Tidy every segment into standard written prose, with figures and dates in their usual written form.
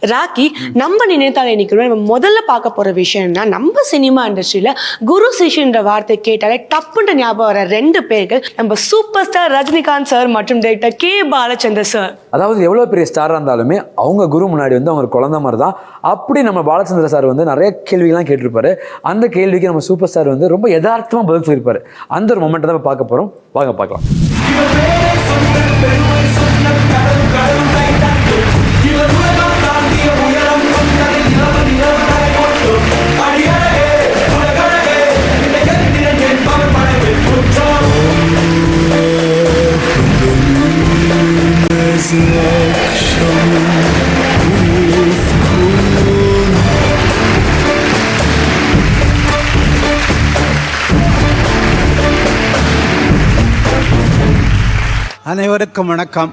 ராக்கி, நம்ம நினைத்தாலே நிற்கிறோம். நம்ம முதல்ல பார்க்க போற விஷயம்னா, நம்ம சினிமா இண்டஸ்ட்ரியில குரு சிஷ்யன்ற வார்த்தை கேட்டாலே டப்புன்ற ஞாபகம் வர ரெண்டு பேர்கள் நம்ம சூப்பர் ஸ்டார் ரஜினிகாந்த் சார் மற்றும் டைரக்டர் கே பாலச்சந்தர் சார். அதாவது எவ்வளோ பெரிய ஸ்டாராக இருந்தாலுமே அவங்க குரு முன்னாடி வந்து அவங்க குழந்தை மாதிரி தான். அப்படி நம்ம பாலச்சந்திர சார் வந்து நிறைய கேள்விகள்லாம் கேட்டிருப்பாரு. அந்த கேள்விக்கு நம்ம சூப்பர் ஸ்டார் வந்து ரொம்ப யதார்த்தமாக பதில் சொல்லியிருப்பாரு. அந்த ஒரு மொமெண்ட் தான் பார்க்க போகிறோம். வாங்க பார்க்கலாம். அனைவருக்கும் வணக்கம்.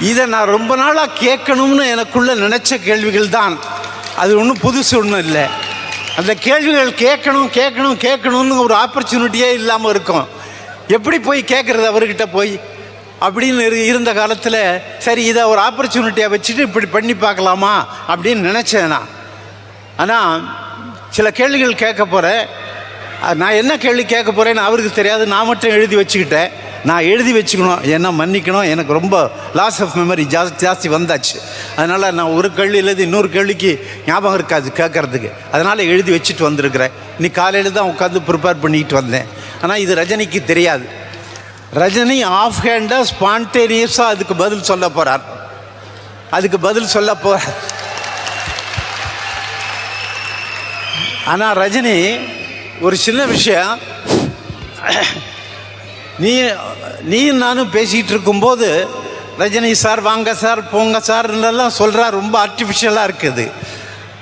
இதை நான் ரொம்ப நாளாக கேட்கணும்னு எனக்குள்ள நினச்ச கேள்விகள் தான். அது ஒன்றும் புதுசு ஒன்றும் இல்லை. அந்த கேள்விகள் கேட்கணும்னு ஒரு ஆப்பர்ச்சுனிட்டியே இல்லாமல் இருக்கும். எப்படி போய் கேட்குறது அவர்கிட்ட போய் அப்படின்னு இருந்த காலத்தில் சரி இதை ஒரு ஆப்பர்ச்சுனிட்டியாக வச்சுட்டு இப்படி பண்ணி பார்க்கலாமா அப்படின்னு நினச்சேன் நான். ஆனால் சில கேள்விகள் கேட்க போகிறேன். நான் என்ன கேள்வி கேட்க போகிறேன்னு அவருக்கு தெரியாது. நான் மட்டும் எழுதி வச்சுக்கிட்டேன். நான் எழுதி வச்சுக்கணும், என்ன மன்னிக்கணும், எனக்கு ரொம்ப லாஸ் ஆஃப் மெமரி ஜாஸ்தி வந்தாச்சு. அதனால் நான் ஒரு கேள்வியிலேருந்து இன்னொரு கேள்விக்கு ஞாபகம் இருக்காது கேட்குறதுக்கு. அதனால் எழுதி வச்சுட்டு வந்திருக்கிறேன். இன்னைக்கு காலையில் தான் உட்காந்து ப்ரிப்பேர் பண்ணிக்கிட்டு வந்தேன். ஆனால் இது ரஜினிக்கு தெரியாது. ரஜினி ஆஃப் ஹேண்டாக ஸ்பான்டேனியஸாக அதுக்கு பதில் சொல்ல போகிறார். ஆனால் ரஜினி ஒரு சின்ன விஷயம், நீ நானும் பேசிகிட்டு இருக்கும்போது ரஜினி சார் வாங்க சார் போங்க சார்லாம் சொல்கிறார். ரொம்ப ஆர்டிஃபிஷியலாக இருக்குது.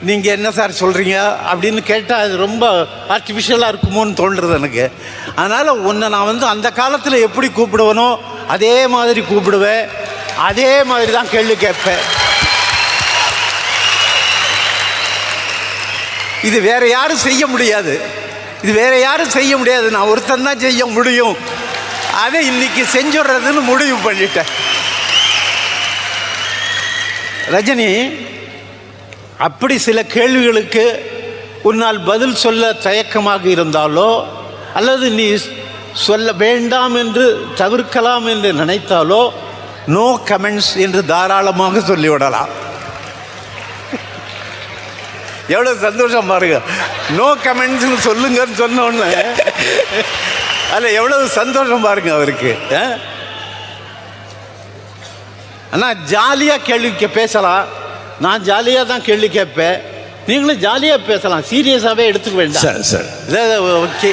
நீங்கள் என்ன சார் சொல்கிறீங்க அப்படின்னு கேட்டால் அது ரொம்ப ஆர்டிஃபிஷியலாக இருக்குமோன்னு தோன்றுறது எனக்கு. அதனால் உன்னை நான் வந்து அந்த காலத்தில் எப்படி கூப்பிடுவேனோ அதே மாதிரி கூப்பிடுவேன், அதே மாதிரி தான் கேள்வி கேட்பேன். இது வேறு யாரும் செய்ய முடியாது. நான் ஒருத்தன் தான் செய்ய முடியும். அதை இன்னைக்கு செஞ்சுடுறதுன்னு முடிவு பண்ணிட்டேன். ரஜினி, அப்படி சில கேள்விகளுக்கு உன்னால் பதில் சொல்ல தயக்கமாக இருந்தாலோ அல்லது நீ சொல்ல வேண்டாம் என்று தவிர்க்கலாம் என்று நினைத்தாலோ நோ கமெண்ட்ஸ் என்று தாராளமாக சொல்லிவிடலாம். எவ்வளோ சந்தோஷம் பாருங்க. நோ கமெண்ட்ஸ்னு சொல்லுங்கன்னு சொன்னோன்னு அதில் எவ்வளவு சந்தோஷம் பாருங்க அவருக்கு. ஆனால் ஜாலியாக கேள்வி பேசலாம். நான் ஜாலியாக தான் கேள்வி கேட்பேன். நீங்களும் ஜாலியாக பேசலாம், சீரியஸாகவே எடுத்துக்க வேண்டாம். ஓகே,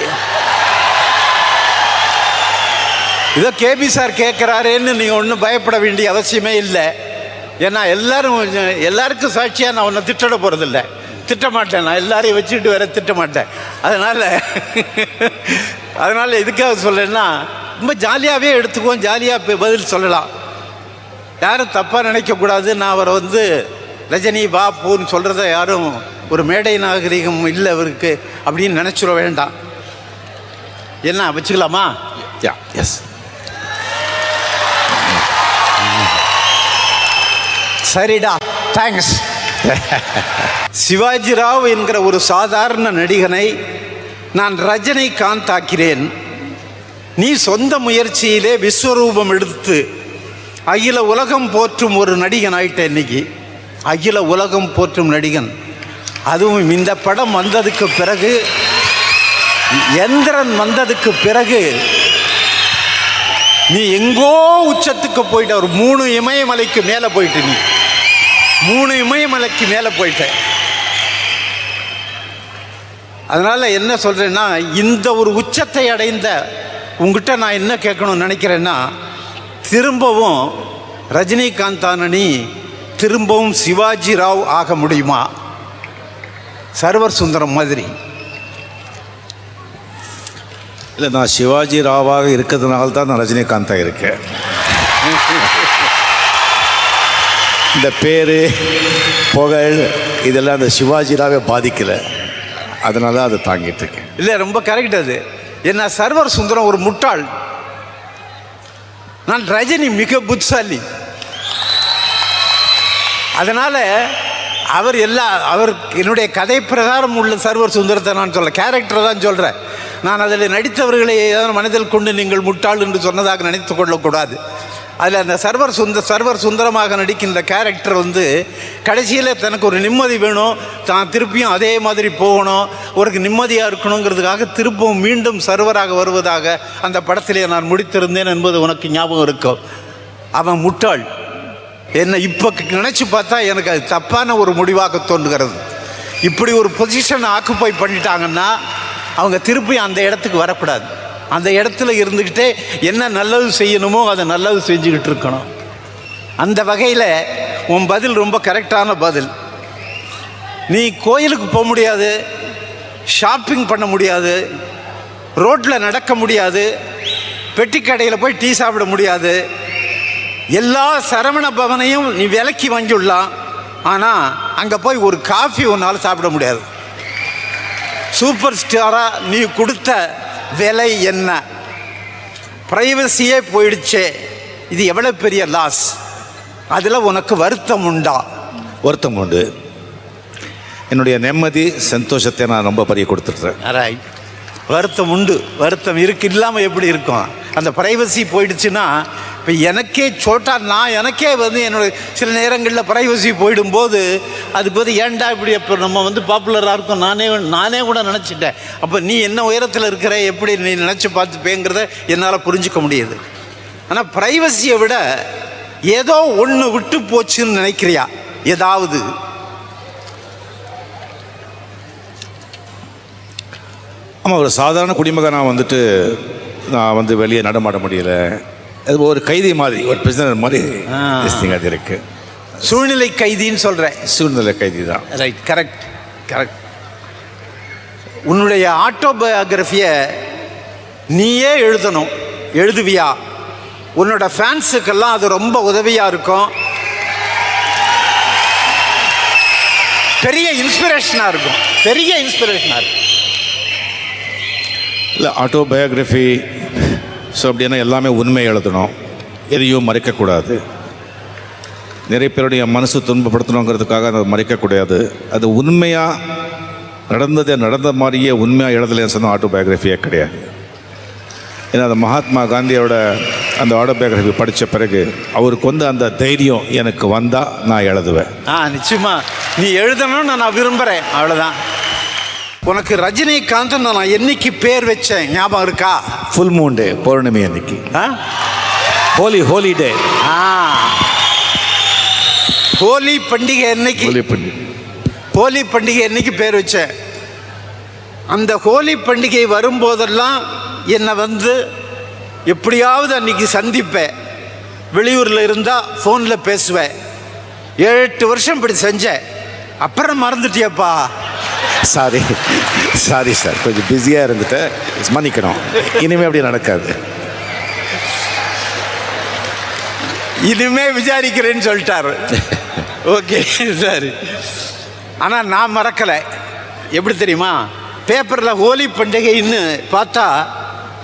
இதோ கேபி சார் கேட்குறாருன்னு நீங்கள் ஒன்றும் பயப்பட வேண்டிய அவசியமே இல்லை. ஏன்னா எல்லாருக்கும் சாட்சியாக நான் ஒன்றை திட்ட போகிறதில்லை, திட்டமாட்டேன். நான் எல்லாரையும் வச்சுக்கிட்டு வேற திட்டமாட்டேன். அதனால் எதுக்காக சொல்லேன்னா ரொம்ப ஜாலியாகவே எடுத்துக்குவோம், ஜாலியாக பதில் சொல்லலாம். யாரும் தப்பாக நினைக்கக்கூடாது. நான் அவரை வந்து ரஜினி வா போன்னு சொல்கிறத யாரும் ஒரு மேடை நாகரிகம் இல்லை அவருக்கு அப்படின்னு நினச்சிட வேண்டாம். என்ன வச்சுக்கலாமா? எஸ், சரிடா, தேங்க்ஸ். சிவாஜி ராவ் என்கிற ஒரு சாதாரண நடிகனை நான் ரஜினிகாந்த் ஆக்கிறேன். நீ சொந்த முயற்சியிலே விஸ்வரூபம் எடுத்து அகில உலகம் போற்றும் ஒரு நடிகன் ஆயிட்ட. இன்னைக்கு அகில உலகம் போற்றும் நடிகன். அதுவும் இந்த படம் வந்ததுக்கு பிறகு, எந்திரன் வந்ததுக்கு பிறகு நீ எங்கோ உச்சத்துக்கு போயிட்ட. ஒரு 3 இமயமலைக்கு மேலே போயிட்டு, நீ 3 இமயமலைக்கு மேலே போயிட்ட. அதனால் என்ன சொல்கிறேன்னா, இந்த ஒரு உச்சத்தை அடைந்த உங்ககிட்ட நான் என்ன கேட்கணும்னு நினைக்கிறேன்னா, திரும்பவும் ரஜினிகாந்தான நீ திரும்பவும் சிவாஜி ராவ் ஆக முடியுமா? சர்வர் சுந்தரம் மாதிரி. இல்லை, நான் சிவாஜி ராவாக இருக்கிறதுனால தான் நான் ரஜினிகாந்தாக இருக்கேன். இந்த பேர் புகழ் இதெல்லாம் அந்த சிவாஜி ராவே பாதிக்கலை. அதனால தான் அதை தாங்கிட்டு இருக்கேன். இல்லை, ரொம்ப கரெக்ட். அது என்ன, சர்வர் சுந்தரம் ஒரு முட்டாள். நான் ரஜினி மிக புத்திசாலி. அதனால் அவர் என்னுடைய கதை பிரகாரம் உள்ள சர்வர் சுந்தரத்தை நான் சொல்ல கேரக்டரை தான் சொல்கிறேன். நான் அதில் நடித்தவர்களை ஏதாவது மனதில் கொண்டு நீங்கள் முட்டாள் என்று சொன்னதாக நினைத்து கொள்ளக்கூடாது. அதில் அந்த சர்வர் சுந்தரமாக நடிக்கின்ற கேரக்டர் கடைசியில் தனக்கு ஒரு நிம்மதி வேணும், தான் திருப்பியும் அதே மாதிரி போகணும், ஒரு நிம்மதியாக இருக்கணுங்கிறதுக்காக திருப்பவும் மீண்டும் சர்வராக வருவதாக அந்த படத்திலே நான் முடித்திருந்தேன் என்பது உனக்கு ஞாபகம் இருக்கும். அவன் முட்டாள். என்னை இப்போ நினச்சி பார்த்தா எனக்கு அது தப்பான ஒரு முடிவாக தோன்றுகிறது. இப்படி ஒரு பொசிஷனை ஆக்குப்பை பண்ணிட்டாங்கன்னா அவங்க திருப்பி அந்த இடத்துக்கு வரக்கூடாது. அந்த இடத்துல இருந்துக்கிட்டே என்ன நல்லது செய்யணுமோ அதை நல்லது செஞ்சுக்கிட்டு இருக்கணும். அந்த வகையில் உன் பதில் ரொம்ப கரெக்டான பதில். நீ கோயிலுக்கு போக முடியாது, ஷாப்பிங் பண்ண முடியாது, ரோட்டில் நடக்க முடியாது, பெட்டி கடையில் போய் டீ சாப்பிட முடியாது, எல்லா சரவண பவனையும் நீ விலைக்கு வாங்கிடலாம். ஆனால் அங்கே போய் ஒரு காஃபி ஒன்றால் சாப்பிட முடியாது. சூப்பர் ஸ்டாராக நீ கொடுத்த விலை என்ன? ப்ரைவசியே போயிடுச்சே, இது எவ்வளோ பெரிய லாஸ். அதில் உனக்கு வருத்தம் உண்டா? வருத்தம் உண்டு. என்னுடைய நிம்மதி சந்தோஷத்தை நான் ரொம்ப பறிய கொடுத்துட்றேன். ரைட். வருத்தம் உண்டு. வருத்தம் இல்லாமல் எப்படி இருக்கும்? அந்த ப்ரைவசி போயிடுச்சுன்னா இப்போ எனக்கே எனக்கே என்னோட சில நேரங்களில் ப்ரைவசி போயிடும்போது அதுக்கு ஏன்டா இப்படி இப்போ நம்ம பாப்புலராக இருக்கும் நானே கூட நினச்சிட்டேன். அப்போ நீ என்ன உயரத்தில் இருக்கிற, எப்படி நீ நினச்சி பார்த்துப்பேங்கிறத என்னால் புரிஞ்சிக்க முடியுது. ஆனால் ப்ரைவசியை விட ஏதோ ஒன்று விட்டு போச்சுன்னு நினைக்கிறியா? ஏதாவது ஆமாம், ஒரு சாதாரண குடிமகனாக நான் வெளியே நடமாட முடியல. அது ஒரு கைதி மாதிரி, ஒரு பிரிசனர் மாதிரி அது இருக்கு. சூழ்நிலை கைதின்னு சொல்கிறேன். சூழ்நிலை கைதி தான். ரைட். Correct correct. உன்னுடைய ஆட்டோபயோகிராஃபியை நீயே எழுதணும். எழுதுவியா? உன்னோட ஃபேன்ஸுக்கெல்லாம் அது ரொம்ப உதவியாக இருக்கும், பெரிய இன்ஸ்பிரேஷனாக இருக்கும். இல்லை, ஆட்டோபயோகிராஃபி அப்படின்னா எல்லாமே உண்மை எழுதணும், எதையும் மறைக்கக்கூடாது. நிறைய பேருடைய மனசு துன்பப்படுத்தணுங்கிறதுக்காக அதை மறைக்கக்கூடாது. அது உண்மையாக நடந்த மாதிரியே உண்மையாக எழுதலைன்னு சொன்னால் ஆட்டோபயோகிராஃபியே கிடையாது. ஏன்னா அந்த மகாத்மா காந்தியோட அந்த ஆட்டோபயோகிராஃபி படித்த பிறகு அவருக்கு அந்த தைரியம் எனக்கு வந்தால் நான் எழுதுவேன். நிச்சயமா நீ எழுதணும்னு நான் விரும்புகிறேன். அவ்வளோதான். உனக்கு ரஜினிகாந்த் நான் என்னைக்கு பேர் வச்சேன் ஞாபகம் இருக்கா? ஃபுல் மூன் டே, பௌர்ணமி அன்னைக்கு. ஹோலி டே. ஹோலி பண்டிகை என்னைக்கு பேர் வச்சேன். அந்த ஹோலி பண்டிகை வரும்போதெல்லாம் என்னை எப்படியாவது அன்னைக்கு சந்திப்பேன். வெளியூரில் இருந்தால் ஃபோனில் பேசுவேன். 7-8 வருஷம் இப்படி செஞ்சேன். அப்புறம் மறந்துட்டியப்பா. சாரி சார், கொஞ்சம் பிஸியாக இருந்துட்டேன், மன்னிக்கணும். இனிமேல் அப்படி நடக்காது. இனிமே விசாரிக்கிறேன்னு சொல்லிட்டாரு. ஓகே சரி. ஆனால் நான் மறக்கலை. எப்படி தெரியுமா? பேப்பரில் ஹோலி பண்டிகைன்னு பார்த்தா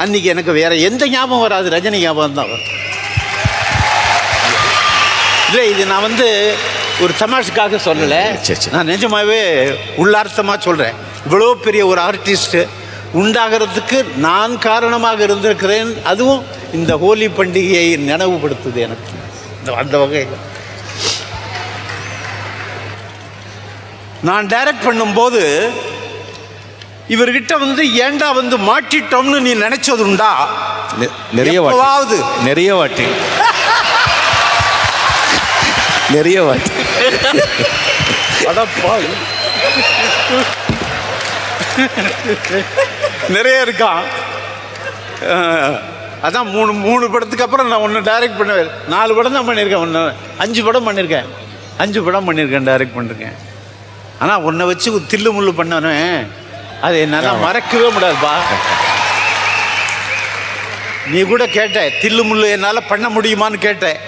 அன்றைக்கி எனக்கு வேறு எந்த ஞாபகம் வராது, ரஜினி ஞாபகம் தான் வரும். இல்லை, இது நான் ஒரு தமாஷுக்காக சொல்லலை, நான் நிஜமாகவே உள்ளார்த்தமாக சொல்கிறேன். இவ்வளோ பெரிய ஒரு ஆர்டிஸ்ட்டு உண்டாகிறதுக்கு நான் காரணமாக இருந்திருக்கிறேன். அதுவும் இந்த ஹோலி பண்டிகையை நினைவுபடுத்துது எனக்கு. அந்த வகையில் நான் டைரக்ட் பண்ணும்போது இவர்கிட்ட ஏண்டா மாட்டிட்டோம்னு நீ நினைச்சது உண்டா? நிறைய வாட்டி. நிறைய இருக்கான். அதான் மூணு படத்துக்கு அப்புறம் நான் ஒன்று டைரக்ட் பண்ணுவேன். 4 படம் தான் பண்ணியிருக்கேன். 5 படம் பண்ணியிருக்கேன் டைரக்ட் பண்ணிருக்கேன். ஆனால் உன்னை வச்சு தில்லு முள்ளு பண்ணனே, அது என்னால் மறக்கவே முடியாதுப்பா. நீ கூட கேட்ட தில்லு முள்ளு என்னால் பண்ண முடியுமான்னு கேட்டேன்.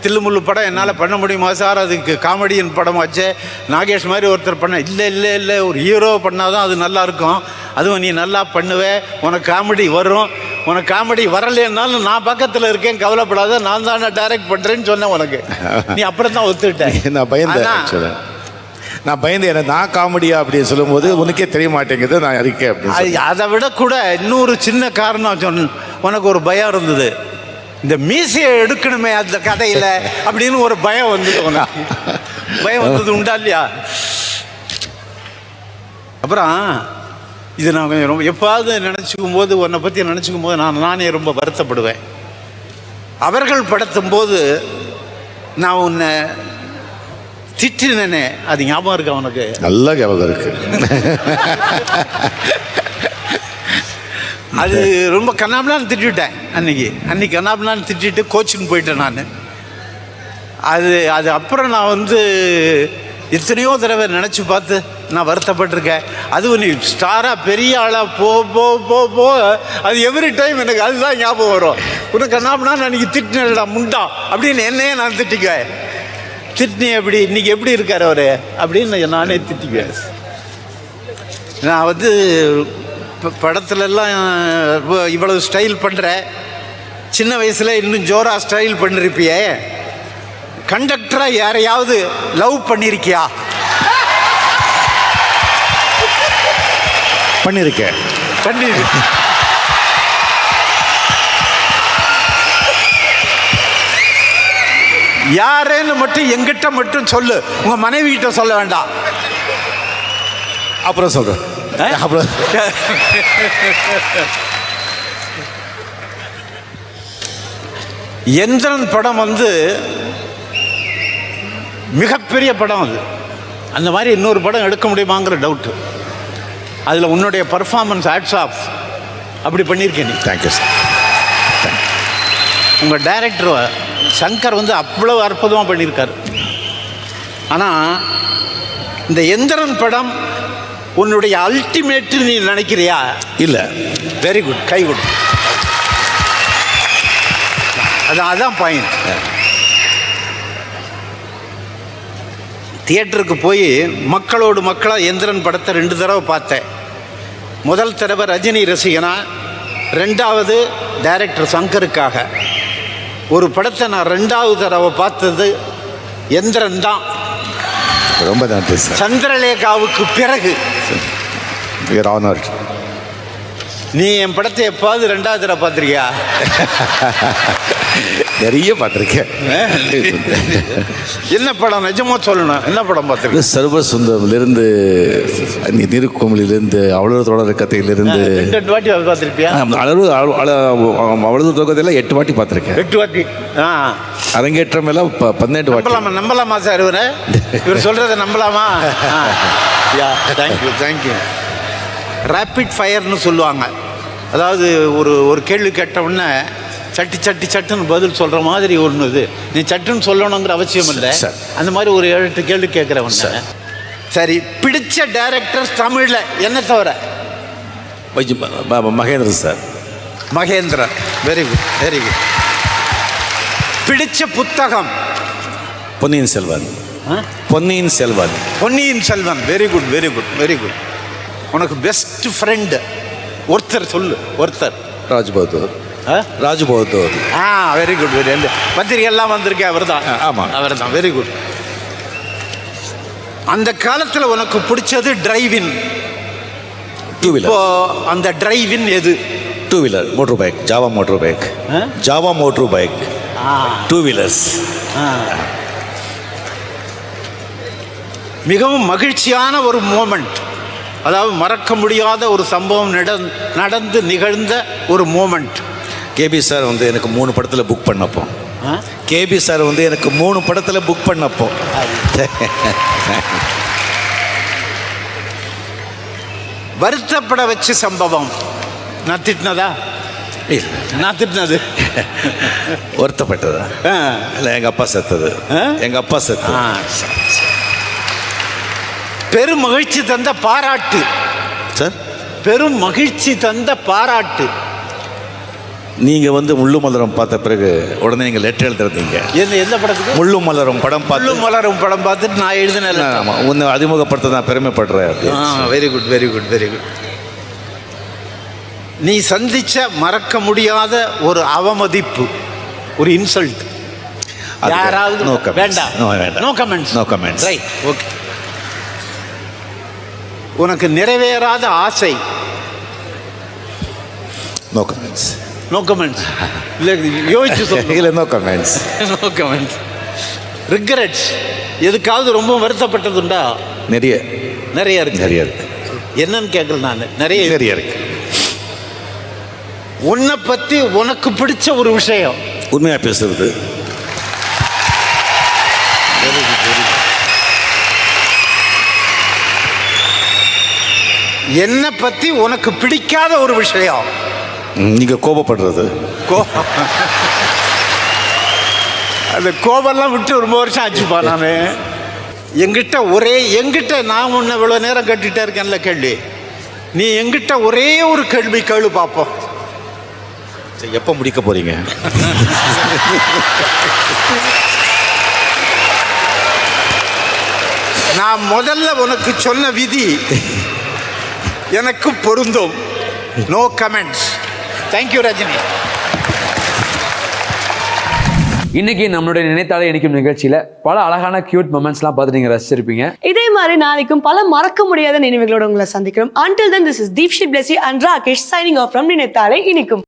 தில்லுமுள்ளு படம் என்னால் பண்ண முடியுமா சார்? அதுக்கு காமெடியன் படம் வச்சு நாகேஷ் மாதிரி ஒருத்தர் பண்ண. இல்லை ஒரு ஹீரோ பண்ணால் தான் அது நல்லாயிருக்கும். அதுவும் நீ நல்லா பண்ணுவே, உனக்கு காமெடி வரும், உனக்கு காமெடி வரலன்னாலும் நான் பக்கத்தில் இருக்கேன், கவலைப்படாத, நான் தானே டைரக்ட் பண்ணுறேன்னு சொன்னேன் உனக்கு. நீ அப்புறம் தான் ஒத்துக்கிட்டேன். நான் பயந்தேன் ஆக்சுவலாக. நான் பயந்து எனக்கு நான் காமெடியா அப்படின்னு சொல்லும்போது உனக்கே தெரிய மாட்டேங்குது நான் இருக்கேன் அப்படின்னு. அதை விட கூட இன்னொரு சின்ன காரணம் சொன்ன, உனக்கு ஒரு பயம் இருந்தது, இந்த மீசையை எடுக்கணுமே அந்த கதையில் அப்படின்னு ஒரு பயம் வந்தது உனக்கு. பயம் வந்தது உண்டா இல்லையா? அப்புறம் இது நான் கொஞ்சம் ரொம்ப எப்பாவது நினச்சிக்கும் போது, உன்னை பற்றி நினச்சிக்கும் போது நானே ரொம்ப வருத்தப்படுவேன். அவர்கள் படுத்தும் போது நான் உன்னை திட்டினேனே, அது ஞாபகம் இருக்கு அவனுக்கு? நல்ல ஞாபகம் இருக்கு. அது ரொம்ப கண்ணாமலான்னு திட்டிவிட்டேன் அன்னைக்கு கண்ணாமலான்னு திட்டிட்டு கோச்சின்னு போயிட்டேன் நான். அது அப்புறம் நான் எத்தனையோ தடவை நினச்சி பார்த்து நான் வருத்தப்பட்டிருக்கேன். அதுவும் நீ ஸ்டாராக பெரிய ஆளாக போ அது எவ்ரி டைம் எனக்கு அதுதான் ஞாபகம் வரும். உனக்கு கண்ணாமலான்னு அன்றைக்கி திட்டினடா முண்டா அப்படின்னு என்னையே நான் திட்டிக்குவேன். திட்டினி எப்படி இன்னைக்கு எப்படி இருக்கார் அவர் அப்படின்னு நானே திட்டிக்குவேன். நான் படத்துலலாம் இவ்வளவு ஸ்டைல் பண்ணுற, சின்ன வயசில் இன்னும் ஜோராக ஸ்டைல் பண்ணிருப்பியே. கண்டக்டராக யாரையாவது லவ் பண்ணியிருக்கியா? பண்ணியிருக்கேன். யாரேன்னு மட்டும் எங்கிட்ட மட்டும் சொல்லு, உங்க மனைவி கிட்ட சொல்ல வேண்டாம். அப்புறம் சொல்றேன். அப்புறம் எந்திரன் படம் மிகப்பெரிய படம். அந்த மாதிரி இன்னொரு படம் எடுக்க முடியுமாங்கிற டவுட்டு. அதில் உன்னுடைய பர்ஃபார்மன்ஸ் ஹேட்ஸ் ஆஃப். அப்படி பண்ணியிருக்கேன் நீ. Thank you sir. உங்கள் டைரக்டர் சங்கர் அவ்வளவு அற்புதமாக பண்ணியிருக்கார். ஆனால் இந்த எந்திரன் படம் உன்னுடைய அல்டிமேட்டு நீ நினைக்கிறியா? இல்லை. வெரி குட், கை குட். அதான் பாயிண்ட். தியேட்டருக்கு போய் மக்களோடு மக்களாக எந்திரன் படத்தை 2 தடவை பார்த்தேன். முதல் தடவை ரஜினி ரசிகனா, 2வது டைரக்டர் சங்கருக்காக. ஒரு படத்தை நான் 2வது தடவை பார்த்தது எந்திரன் தான். ரொம்ப நன்றி சார். சந்திரலேகாவுக்கு பிறகு. நீ என் படத்தை எப்பாவது 2வது தடவை பார்த்துருக்கியா? நிறைய பார்த்துருக்கேன். என்ன படம் நிஜமா சொல்லணும்? என்ன படம் பார்த்துருக்கேன்? சர்வசுந்தரமிலிருந்து, நீருக்கோமலிருந்து, அவ்வளவு தொடர் கதையிலிருந்து 2 வாட்டி பார்த்துருப்பியா? அவ்வளவு தொடக்கத்தில் 8 வாட்டி பார்த்துருக்கேன். 8 வாட்டி. அரங்கேற்றம் எல்லாம் 12 வாட்டி. நம்பலாமா சார்? இவர் சொல்றதை நம்பலாமா? தேங்க்யூ. ரேப்பிட் ஃபயர்னு சொல்லுவாங்க. அதாவது ஒரு கேள்வி கேட்ட உடனே சட்டுன்னு பதில் சொல்கிற மாதிரி ஒன்று. இது நீ சட்டுன்னு சொல்லணுங்கிற அவசியம் இல்லை. அந்த மாதிரி ஒரு 7-8 கேள்வி கேட்குறவன். சரி, பிடிச்ச டைரக்டர் தமிழில் என்ன தவிர? Mahendran sir. Mahendran. Very good. பிடிச்ச புத்தகம்? பொன்னியின் செல்வன். Very good. உனக்கு பெஸ்ட் ஃப்ரெண்டு ஒருத்தர் சொல்லு. ராஜ்பகதூர். Very good. பத்திரிகைலாம் வந்திருக்கேன். அவர் தான். ஆமாம், அவர் தான். Very good. அந்த காலத்தில் உனக்கு பிடிச்சது டிரைவின். 2 வீலர். இப்போ அந்த டிரைவின் எது? 2 wheeler motor bike. Java motor bike. 2 wheelers. மிகவும் மகிழ்ச்சியான ஒரு மோமெண்ட், அதாவது மறக்க முடியாத ஒரு சம்பவம் நடந்து நிகழ்ந்த ஒரு மோமெண்ட். கேபி சார் எனக்கு 3 படத்தில் புக் பண்ணப்போ. கேபி சார் எனக்கு 3 படத்தில் புக் பண்ணப்போ. வருத்தப்பட வச்ச சம்பவம். நான் திட்டினதா? நான் திட்டினது வருத்தப்பட்டதா? இல்லை, எங்கள் அப்பா செத்தது. பெரும் மகிழ்ச்சி தந்த பாராட்டு சார். பெரும் மகிழ்ச்சி தந்த பாராட்டு. நீங்கள் முள்ளு மலரும் பார்த்த பிறகு உடனே நீங்கள் லெட்டர் எழுதுறீங்க. எந்த படத்துக்கு? முள்ளு மலரும் படம் பார்த்துட்டு நான் எழுதினேன். ஆமாம், உன்னை அறிமுகப்படுத்த நான் பெருமைப்படுறேன். Very good. நீ சந்திச்ச மறக்க முடியாத ஒரு அவமதிப்பு, ஒரு இன்சல்ட் யாராவது? No comments. வேண்டாம். No, வேண்டாம். No comments. No comments. Right, okay. உனக்கு நிறைவேறாத ஆசை? No comments. No comments. இல்லை, யோசிச்சு சொல்லு. இல்லை, no comments. No comments. Regrets, எதுக்காவது ரொம்ப வருத்தப்பட்டதுண்டா? நிறைய இருக்கு. நிறைய இருக்கு. என்னன்னு கேட்குறேன் நான். நிறைய இருக்கு. உன்னை பற்றி உனக்கு பிடிச்ச ஒரு விஷயம்? உண்மையாக பேசுறது. என்னை பற்றி உனக்கு பிடிக்காத ஒரு விஷயம்? நீங்கள் கோபப்படுறது. அந்த கோபம்லாம் விட்டு ரொம்ப வருஷம் ஆச்சுப்பா. நான் எங்கிட்ட நான் உன்னை இவ்வளோ நேரம் கட்டிகிட்டே இருக்கேன்ல கேள்வி, நீ எங்கிட்ட ஒரே ஒரு கேள்வி கேளு பார்ப்போம். எப்போ முடிக்க போறீங்க? நான் முதல்ல உனக்கு சொன்ன விதி எனக்கு பொருந்தும். No comments. தேங்க்யூ ரஜினி. இன்னைக்கு நம்மளுடைய நினைத்தாலே இனிக்கும் நிகழ்ச்சியில பல அழகான கியூட் மொமெண்ட்ஸ்லாம் பார்த்து நீங்க ரசிச்சிருப்பீங்க. இதே மாதிரி நாளைக்கும் பல மறக்க முடியாத நினைவுகளோட உங்களை சந்திக்கிறோம். Until then, this is Deepshit Blessy and Rakesh signing off from நினைத்தாலே இனிக்கும்.